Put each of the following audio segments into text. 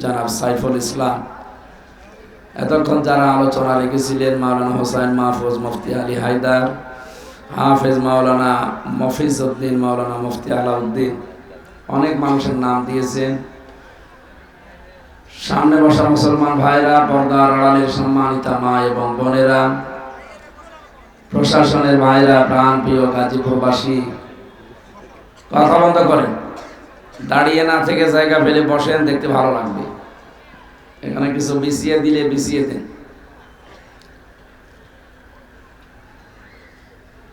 জনাব সাইফুল ইসলাম। এতক্ষণ যারা আলোচনা রেখেছিলেন মাওলানা হোসাইন মাহফুজ, মুফতি আলী হায়দার, হাফেজ মাওলানা মফিজ উদ্দিন, মাওলানা মুফতি আলাউদ্দিন, অনেক মানুষের নাম দিয়েছেন। সামনে বসা মুসলমান ভাইরা, পর্দার আড়ালের সম্মানিতা মা এবং বোনেরা, প্রশাসনের ভাইরা, প্রাণ প্রিয় গাজীপুরবাসী, কথা বন্ধ করেন, দাঁড়িয়ে না থেকে জায়গা পেলে বসেন, দেখতে ভালো লাগবে। এখানে কিছু বিছিয়ে দিলে বিছিয়ে দেন।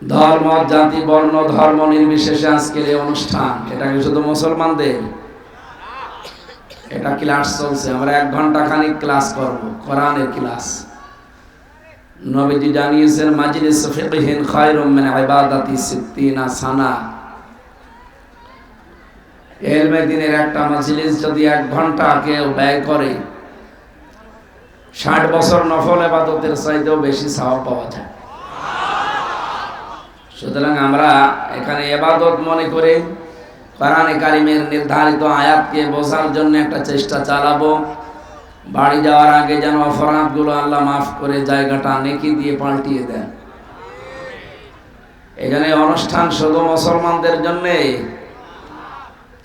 ধর্ম, জাতি, বর্ণ, ধর্ম নির্বিশেষে আজকের এই অনুষ্ঠান, এটা কি শুধু মুসলমানদের? এটা ক্লাস চলছে, আমরা 1 ঘন্টা খানিক ক্লাস করব, কোরআনের ক্লাস। নবীজি জানিয়েছেন মাজলিস ফিকহিন খায়রুম মিন ইবাদাতি 60 সানা। ইলমে দ্বীনের একটা মাজলিস যদি 1 ঘন্টা কেউ ব্যয় করে, 60 বছর নফল ইবাদতের চাইতেও বেশি সওয়াব পাওয়া যায়। সুতরাং আমরা এখানে ইবাদত মনে করে কোরআনে কারিমের নির্ধারিত আয়াতকে বোঝার জন্য একটা চেষ্টা চালাবো। বাড়ি যাওয়ার আগে যেন অপরাধগুলো আল্লাহ মাফ করে জায়গাটা নেকি দিয়ে পাল্টিয়ে দেন। এখানে অনুষ্ঠান শুধু মুসলমানদের জন্যে,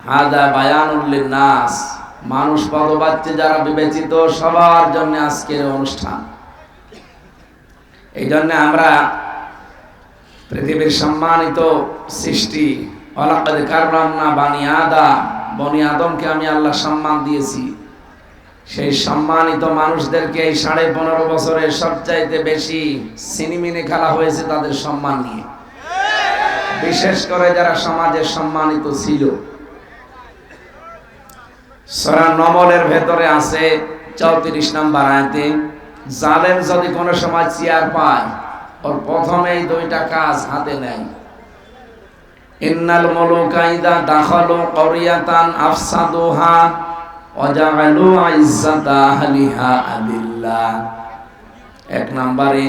হাদা বায়ানুল লিন্নাস, মানুষ পদবাচ্য যারা বিবেচিত সবার জন্য আজকের অনুষ্ঠান। এই জন্য আমরা পৃথিবীর সম্মানিত সৃষ্টি, ওয়ালাকাদ কাররামনা বানি আদম, বনি আদমকে আমি আল্লাহ সম্মান দিয়েছি। সেই সম্মানিত মানুষদেরকে এই 15.5 বছরের সবচাইতে বেশি সিনেমিনে খেলা হয়েছে তাদের সম্মান নিয়ে, বিশেষ করে যারা সমাজে সম্মানিত ছিল। সূরা নমলের ভেতরে আছে 34 নম্বর আয়াতে, জালেম যদি কোনো সময় চেয়ার পায়, ওর প্রথমেই 2টা কাজ হাতে নেয়। ইন্নাল মুলুকা ইযা দাখালু ক্বরিয়াতান আফসাদুহা ওয়া জাআলু ইজ্জাতা আহলিহা আদিল্লাহ। 1 নম্বরে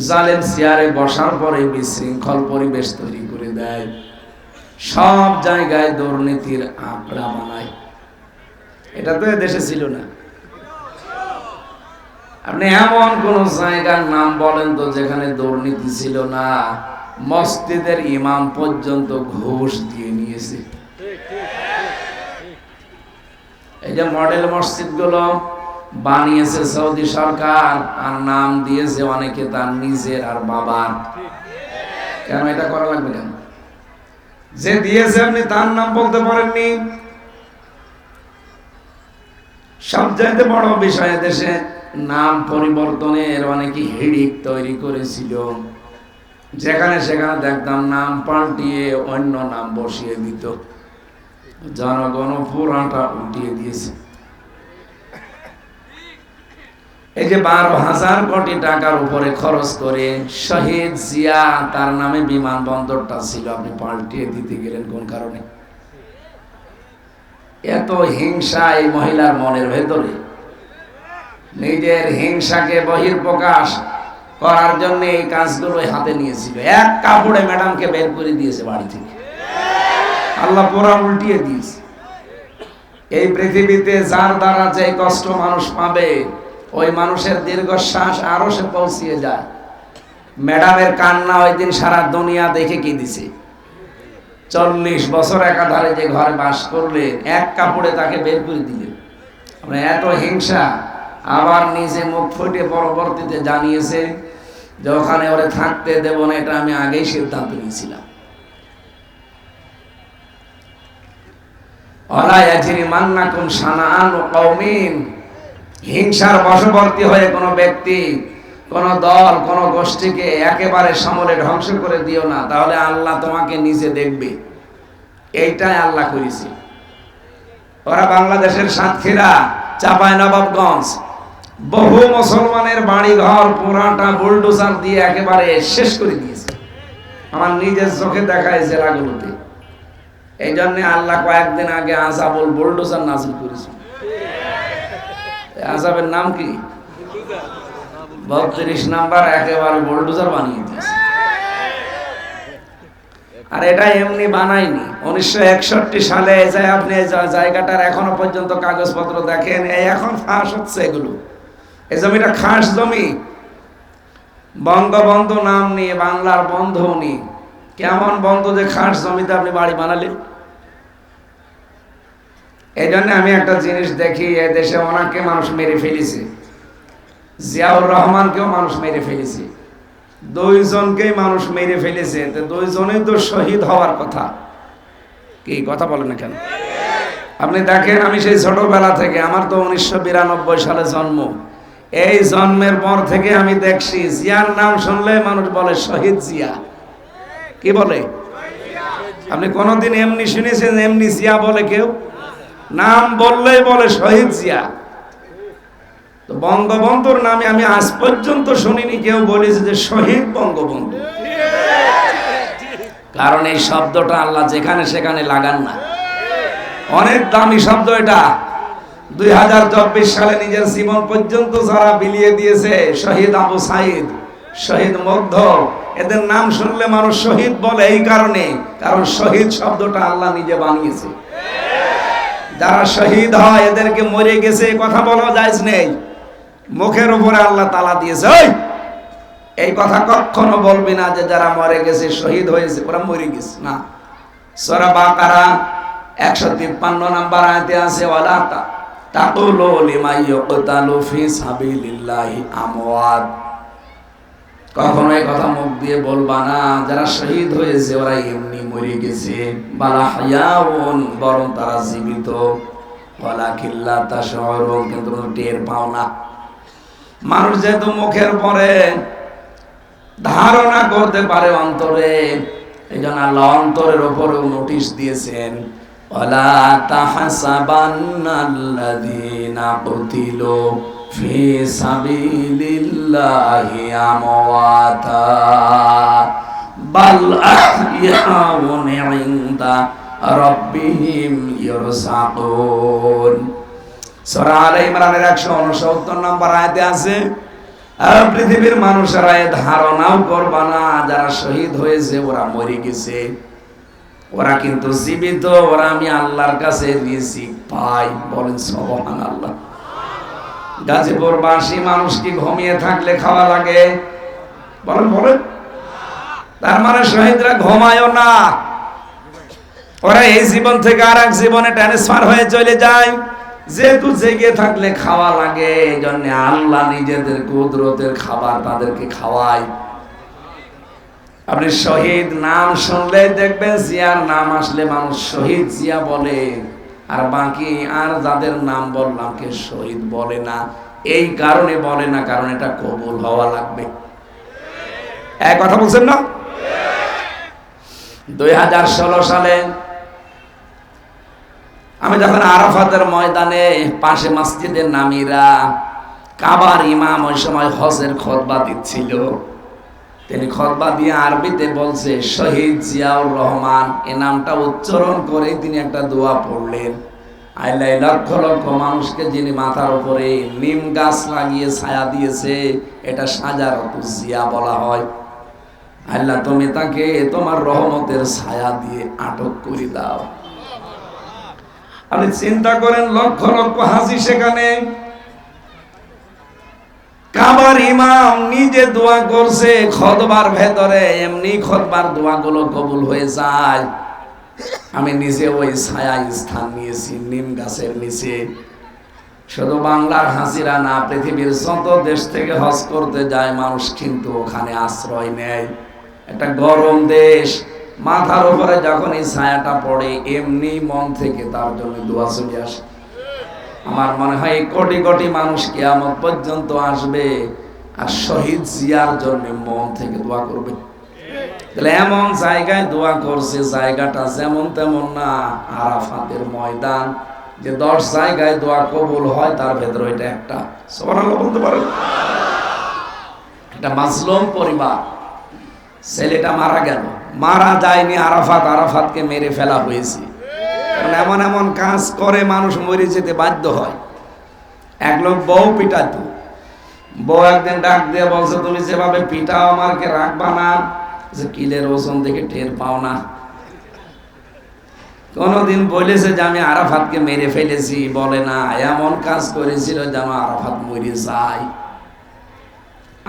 জালেম চেয়ারে বসার পরে বিশৃঙ্খল পরিবেশ তৈরি করে দেয়, সব জায়গায় দুর্নীতির আঁকড়া বানায়। এটা তো দেশে ছিল না। আপনি এমন কোন জায়গার নাম বলেন তো যেখানে দুর্নীতি ছিল না? মসজিদের ইমাম পর্যন্ত ঘুষ দিয়ে নিয়েছে। এই যে মডেল মসজিদ গুলো বানিয়েছে সৌদি সরকার, আর নাম দিয়েছে অনেকে তার নিজের আর বাবার। কেন এটা করা লাগবে? কেন? যে দিয়েছে আপনি তার নাম বলতে পারেননি। সবচাইতে বড় বিষয়, দেশে নাম পরিবর্তনের অনেকে হিড়িক তৈরি করেছিল। যেখানে সেখানে দেখতাম নাম পাল্টিয়ে অন্য নাম বসিয়ে দিত, জনগণ পুরাটা উল্টিয়ে দিয়েছে। এই যে 12,000 কোটি টাকার উপরে খরচ করে শহীদ জিয়া, তার নামে বিমানবন্দরটা ছিল, আপনি পাল্টিয়ে দিতে গেলেন কোন কারণে? এত হিংসা এই মহিলার মনের ভেতরে। নিজের হিংসাকে বহির্প্রকাশ করার জন্য এই কাজগুলো হাতে নিয়েছিল। 1 কাপড়ে ম্যাডামকে বের করে দিয়েছে বাড়ি থেকে, আল্লাহ পুরা উল্টিয়ে দিয়েছে। এই পৃথিবীতে যার দ্বারা যে কষ্ট মানুষ পাবে, ওই মানুষের দীর্ঘশ্বাস আরো সে পৌঁছিয়ে যায়। ম্যাডামের কান্না ওই দিন সারা দুনিয়া দেখে কি দিছে। 40 বছর একাধারে যে ঘরে বাস করলেন, 1 কাপড়ে তাকে বের করে দিলেন। আমরা এত হিংসা। আবার নিজে মুখ ফুটে পরবর্তীতে জানিয়েছে যে ওখানে ওরে থাকতে দেব না, এটা আমি আগেই সিদ্ধান্ত নিয়েছিলাম। ওয়ালা ইয়াজরিমান্নাকুম শানাআনু কওমিন, হিংসার বশবর্তী হয়ে কোনো ব্যক্তি, কোন দল, কোন গোষ্ঠীকে একেবারে সমূলে ধ্বংস করে দিও না, তাহলে আল্লাহ তোমাকে নিজে দেখবে। এইটাই আল্লাহ করেছে। ওরা বাংলাদেশের সাতক্ষীরা, চাঁপাইনবাবগঞ্জ, বহু মুসলমানের বাড়ি ঘর পুরাটা বুলডোজার দিয়ে একেবারে শেষ করে দিয়েছে। আমার নিজের চোখে দেখা এই জেলাগুলোতে। এই জন্য আল্লাহ কয়েকদিন আগে আযাবুল বুলডোজার নাযিল করেছে। আযাবের নাম কি? 32 নাম্বার, একেবারে বুলডোজার বানিয়ে দিয়েছে। আর এটা এমনি বানাইনি। 1961 সালে যে আপনি জায়গাটার এখনো পর্যন্ত কাগজপত্র দেখেন, এই এখন ফাঁস হচ্ছে এগুলো। এই জমিটা খাস জমি, বঙ্গবন্ধু নাম নিয়ে, বাংলার বন্ধু উনি। কেমন বন্ধু যে খাস জমিতে আপনি বাড়ি বানালেন? এই জন্য আমি একটা জিনিস দেখি, এ দেশে ওনাকে মানুষ মেরে ফেলেছে, জিয়াউর রহমানকেও মানুষ মেরে ফেলেছে, দুইজনকেই মানুষ মেরে ফেলেছে। তো দুইজনেই তো শহীদ হওয়ার কথা। কি কথা বলেন না কেন? আপনি দেখেন, আমি সেই ছোটবেলা থেকে, আমার তো 1992 সালে জন্ম, এই জন্মের পর থেকে আমি দেখছি জিয়ার নাম শুনলে মানুষ বলে শহীদ জিয়া। কি বলে? আপনি কোনোদিন এমনি শুনেছেন এমনি জিয়া বলে কেউ? নাম বললেই বলে শহীদ জিয়া। তো বঙ্গবন্ধুর নামে আমি আজ পর্যন্ত শুনিনি কেউ বলেছে যে শহীদ বঙ্গবন্ধু। কারণ এই শব্দটা আল্লাহ যেখানে সেখানে লাগান না, অনেক দামি শব্দ এটা। 2024 সালে নিজের জীবন পর্যন্ত যারা বিলিয়ে দিয়েছে, শহীদ আবু সাইদ, শহীদ মুগ্ধ, এদের নাম শুনলে মানুষ শহীদ বলে এই কারণে, কারণ শহীদ শব্দটা আল্লাহ নিজে বানিয়েছে। যারা শহীদ হয় এদেরকে মরে গেছে কথা বলা যায় নেই, মুখের উপরে আল্লাহ তালা দিয়েছে, ওই এই কথা কখনো বলবি না যে যারা মরে গেছে শহীদ হয়েছে ওরা মরে গেছে না। সূরা বাকারা 153 নম্বর আয়াতে আছে, ওয়ালা তাকুলু লিমান ইউকতালু ফি সাবিলিল্লাহি আমওয়াত। কখনো এই কথা মুখ দিয়ে বলবা না যারা শহীদ হয়েছে ওরা এমনি মরে গেছে, বালা হায়াউন, বরং তারা জীবিত, ওয়ালাকিন লা তাশউরুন, কিন্তু টের পাও না। মানুষ যেহেতু মুখের পরে ধারণা করতে পারে অন্তরে, এই জন্য আল্লাহ অন্তরের উপরেও নোটিশ দিয়েছেন, ওয়ালা তাহসাবান্নাল্লাযীনা কুতিলু ফি সাবিলিল্লাহি আমওয়াতা বাল আহইয়াউন ইনদা রাব্বিহিম ইরযাকুন। সূরা আলে ইমরানের 169 নম্বর আয়াতে আছে, পৃথিবীর মানুষেরা এ ধারণাও করবা না যারা শহীদ হয়েছে ওরা মরে গেছে, ওরা কিন্তু জীবিত, ওরা আমি আল্লাহর কাছে রিজিক পাই। বলেন সুবহানাল্লাহ। গাজীপুর বাসী মানুষ কি ঘুমিয়ে থাকলে খাওয়া লাগে? বলেন বলেন। তার মানে শহীদরা ঘুমায়ও না, ওরা এই জীবন থেকে আর এক জীবনে ট্রান্সফার হয়ে চলে যায়। যেহেতু জেগে থাকলে খাওয়া লাগে, এই জন্য আল্লাহ নিজেদের কুদরতের খাবার তাদেরকে খাওয়ায়। আপনি শহীদ নাম শুনলে দেখবেন জিয়ার নাম আসলে মানুষ শহীদ জিয়া বলে, আর বাকি আর যাদের নাম বললাম কে শহীদ বলে না। এই কারণে বলে না, কারণ এটা কবুল হওয়া লাগবে। এক কথা বলছেন না? 2016 সালে আমি যখন আরাফাতের ময়দানে পাশে মসজিদের নামিরা, কাবার ইমাম ওই সময় হজের খুতবা দিচ্ছিল, তিনি খুতবা দিয়ে আরবিতে বলছে শহীদ জিয়াউর রহমান, এই নামটা উচ্চারণ করে তিনি একটা দোয়া পড়লেন। আল্লাহ লক্ষ লক্ষ মানুষকে যিনি মাথার উপরে নিম গাছ লাগিয়ে ছায়া দিয়েছে, এটা সাজারত জিয়া বলা হয়। আল্লাহ তুমি তাকে তোমার রহমতের ছায়া দিয়ে আটক করে দাও। আপনি চিন্তা করেন, লক্ষ লক্ষ হাজি সেখানে, কাবার ইমাম নিজে দোয়া করছে খুতবার ভেতরে, এমনি খুতবার দোয়াগুলো কবুল হয়ে যায়। আমি নিজে ওই ছায়া স্থান নিয়েছি নিম গাছের নিচে। শুধু বাংলার হাজিরা না, পৃথিবীর যত দেশ থেকে হজ করতে যায় মানুষ কিন্তু ওখানে আশ্রয় নেয়। একটা গরম দেশ, মাথার উপরে যখন এই ছায়াটা পড়ে এমনি মন থেকে তার জন্য দোয়া চলে আসে। আমার মনে হয় কোটি কোটি মানুষ কিয়ামত পর্যন্ত আসবে আর শহীদ জিয়ার জন্য মন থেকে দোয়া করবে। তাহলে এমন জায়গায় দোয়া করছে, জায়গাটা যেমন তেমন না, আরাফাতের ময়দান, যে 10 জায়গায় দোয়া কবুল হয় তার ভেতরে এটা একটা। সুবহানাল্লাহ বলতে পারেন। এটা মাজলুম পরিবার, ছেলেটা মারা গেল, মারা যায়নি আরাফাত, আরাফাতকে মেরে ফেলা হয়েছে। কারণ এমন এমন কাজ করে মানুষ মরে যেতে বাধ্য হয়। এক লোক বউ পিটাতো, বউ একদিন ডাক দিয়ে বলছে তুমি যেভাবে পিটাও আমাকে রাখবা না, যে কিলের ওজন দেখে টের পাও না, কোনদিন বলেছে যে আমি আরাফাতকে মেরে ফেলেছি? বলে না, এমন কাজ করেছিল যেন আরাফাত মরে যায়।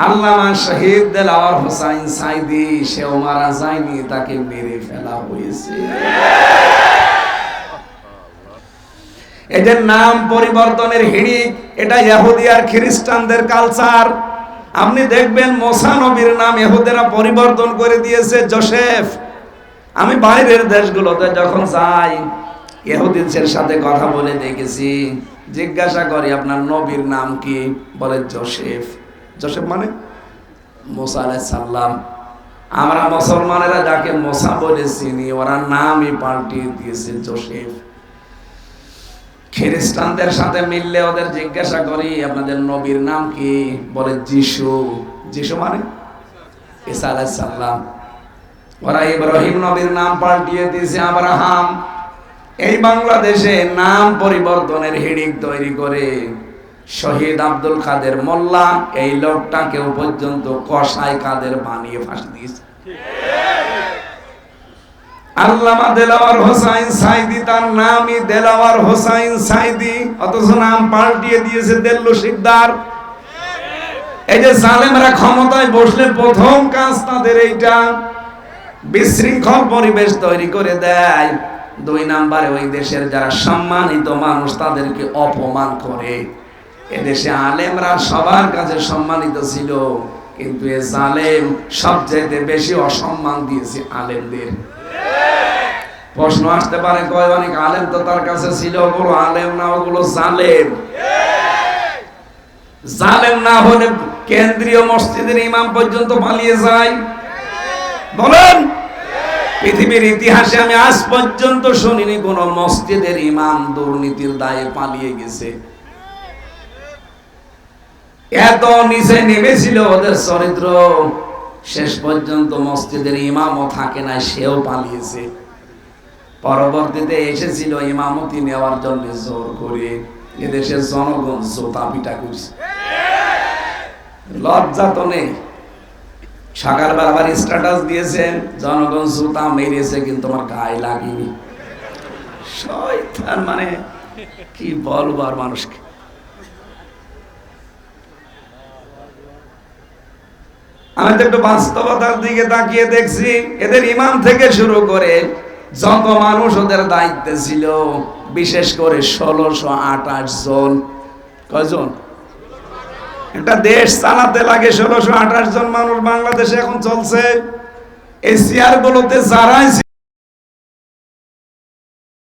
আল্লামা শহীদ দেলাওয়ার হোসাইন সাইদি, সেও মারা যায়নি, তাকে মেরে ফেলা হয়েছে। এদের নাম পরিবর্তনের হিড়িক, এটা ইহুদি আর খ্রিস্টানদের কালচার। আপনি দেখবেন মোসা নবীর নাম ইহুদিরা পরিবর্তন করে দিয়েছে জোসেফ। আমি বাইরের দেশগুলোতে যখন যাই, ইহুদিদের সাথে কথা বলে দেখেছি, জিজ্ঞাসা করি আপনার নবীর নাম কি? বলে জোসেফ। জোসেফ মানে মুসা আলাইহিস সালাম। আমরা মুসলমানেরা যাকে মুসা বলে চিনি, ওরা নামই পাল্টিয়ে দিয়েছে জোসেফ। খ্রিস্টানদের সাথে মিললে ওদের জিজ্ঞাসা করি আপনাদের নবীর নাম কি? বলে যিশু। যিশু মানে ঈসা আলাইহিস সালাম। ওরা ইব্রাহিম নবীর নাম পাল্টিয়ে দিয়েছে আব্রাহাম। এই বাংলাদেশে নাম পরিবর্তনের হিড়িক তৈরি করে শহীদ আব্দুল কাদের মোল্লা, এই লোকটাকেও পর্যন্ত কসাই কাদের বানিয়ে ফাঁসি দিয়েছে। আল্লামা দেলাওয়ার হোসাইন সাইদি, তার নামই দেলাওয়ার হোসাইন সাইদি, অথচ নাম পাল্টিয়ে দিয়েছে দেল্লু শিকদার। এই যে জালেমরা ক্ষমতায় বসলে প্রথম কাজ তাদের এইটা, বিশৃঙ্খল পরিবেশ তৈরি করে দেয়। দুই নাম্বারে ওই দেশের যারা সম্মানিত মানুষ তাদেরকে অপমান করে। এদেশে আলেমরা সবার কাছে সম্মানিত ছিল, কিন্তু এ জালেম সবচেয়ে বেশি অসম্মান দিয়েছে আলেমদের। প্রশ্ন আসতে পারে, কয় অনেক আলেম তো তার কাছে ছিল, বড় আলেম না, ওগুলো জালেম। জালেম না হলে কেন্দ্রীয় মসজিদের ইমাম পর্যন্ত পালিয়ে যায়? বলেন, পৃথিবীর ইতিহাসে আমি আজ পর্যন্ত শুনিনি কোন মসজিদের ইমাম দুর্নীতির দায়ে পালিয়ে গেছে। এত নিচে নেমেছিল ওদের চরিত্র, শেষ পর্যন্ত মসজিদের ইমামও থাকে না, সেও পালিয়েছে। পরবর্তীতে এসেছিল ইমামতি নেওয়ার জন্য জোর করে, এদেশের জনগণ জোতা পিটা করছে। লজ্জা তো নেই। সকালবেলা আবার স্ট্যাটাস দিয়েছেন, জনগণ জুতা মেরেছে কিন্তু আমার গায়ে লাগেনি। শয়তান, মানে কি বলবো আর মানুষকে। আমি তো একটু বাস্তবতার দিকে তাকিয়ে দেখছি, এদের ইমাম থেকে শুরু করে যত মানুষ ওদের দায়িত্বে ছিল, বিশেষ করে 1628 জন। কয়জন? একটা দেশ চালাতে লাগে 1628 জন মানুষ। বাংলাদেশে এখন চলছে এই চেয়ার গুলোতে যারাই